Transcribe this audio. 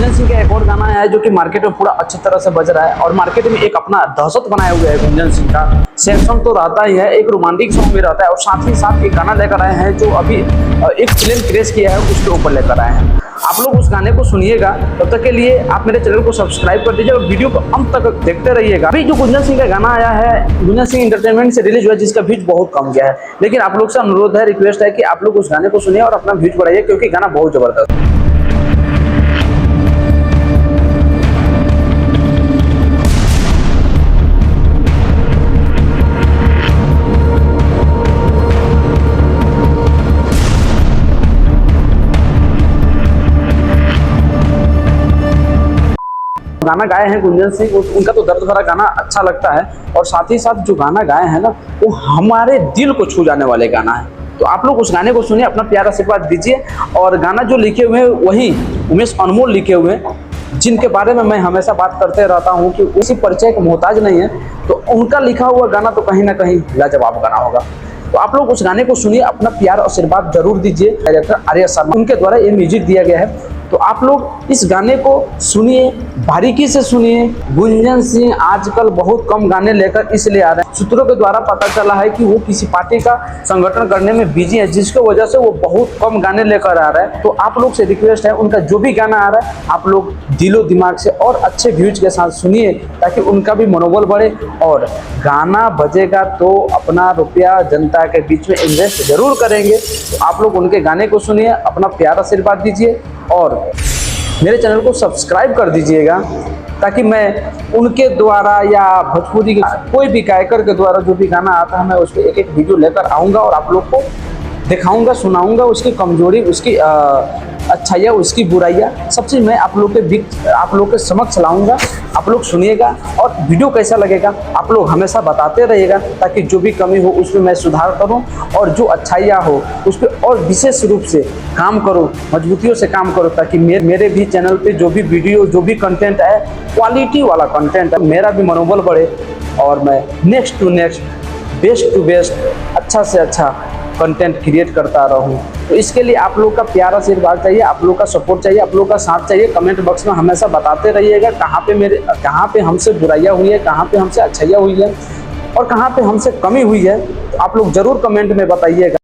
गुंजन सिंह का एक और गाना है जो कि मार्केट में पूरा अच्छी तरह से बज रहा है और मार्केट में एक अपना दहशत बनाया हुआ है गुंजन सिंह का। सेक्शन तो रहता ही है, एक रोमांटिक सॉन्ग भी रहता है और साथ ही साथ एक गाना लेकर आए हैं जो अभी एक फिल्म क्रेज किया है उसके ऊपर लेकर आए हैं। आप लोग उस गाने को सुनिएगा, तब तक के लिए आप मेरे चैनल को सब्सक्राइब कर दीजिए और वीडियो को अंत तक देखते रहिएगा। अभी जो गुंजन सिंह का गाना आया है, गुंजन सिंह एंटरटेनमेंट से रिलीज हुआ है, जिसका व्यूज बहुत कम गया है, लेकिन आप लोग से अनुरोध है, रिक्वेस्ट है कि आप लोग उस गाने को सुनिए और अपना व्यूज बढ़ाइए क्योंकि गाना बहुत जबरदस्त है। गाना गाए हैं गुंजन सिंह, उनका तो दर्द भरा गाना अच्छा लगता है और साथ ही साथ जो गाना गाए हैं ना वो हमारे दिल को छू जाने वाले गाना है। तो आप लोग उस गाने को सुनिए, अपना प्यारा आशीर्वाद दीजिए। और गाना जो लिखे हुए हैं वही उमेश अनमोल लिखे हुए हैं, जिनके बारे में मैं हमेशा बात करते रहता हूँ कि उसी परिचय का मोहताज नहीं है, तो उनका लिखा हुआ गाना तो कहीं ना कहीं लाजवाब गाना होगा। तो आप लोग उस गाने को सुनिए, अपना प्यार आशीर्वाद जरूर दीजिए। डायरेक्टर आर्या शर्मा, उनके द्वारा ये म्यूजिक दिया गया है। तो आप लोग इस गाने को सुनिए, बारीकी से सुनिए। गुंजन सिंह आजकल बहुत कम गाने लेकर इसलिए आ रहे हैं, सूत्रों के द्वारा पता चला है कि वो किसी पार्टी का संगठन करने में बिजी है, जिसकी वजह से वो बहुत कम गाने लेकर आ रहा है। तो आप लोग से रिक्वेस्ट है, उनका जो भी गाना आ रहा है आप लोग दिलो दिमाग से और अच्छे व्यूज के साथ सुनिए, ताकि उनका भी मनोबल बढ़े। और गाना बजेगा तो अपना रुपया जनता के बीच में इन्वेस्ट जरूर करेंगे। तो आप लोग उनके गाने को सुनिए, अपना प्यार आशीर्वाद दीजिए और मेरे चैनल को सब्सक्राइब कर दीजिएगा, ताकि मैं उनके द्वारा या भोजपुरी के कोई भी गायकर के द्वारा जो भी गाना आता है मैं उस पर एक एक वीडियो लेकर आऊँगा और आप लोग को दिखाऊंगा, सुनाऊंगा, उसकी कमजोरी, उसकी अच्छाइयाँ, उसकी बुराइयाँ, सब चीज़ मैं आप लोग के समक्ष लाऊंगा। आप लोग सुनिएगा और वीडियो कैसा लगेगा आप लोग हमेशा बताते रहिएगा, ताकि जो भी कमी हो उसमें मैं सुधार करूं और जो अच्छाइयाँ हो उस पर और विशेष रूप से काम करूं, मजबूतियों से काम करूं, ताकि मेरे भी चैनल पे जो भी वीडियो, जो भी कंटेंट है, क्वालिटी वाला कंटेंट है, मेरा भी मनोबल बढ़े और मैं next to next, best to best, अच्छा से अच्छा कंटेंट क्रिएट करता रहूं। तो इसके लिए आप लोग का प्यार आशीर्वाद चाहिए, आप लोग का सपोर्ट चाहिए, आप लोग का साथ चाहिए। कमेंट बॉक्स में हमेशा बताते रहिएगा कहाँ पे हमसे बुराइयाँ हुई है, कहाँ पे हमसे अच्छाइयाँ हुई है और कहाँ पे हमसे कमी हुई है। तो आप लोग ज़रूर कमेंट में बताइएगा।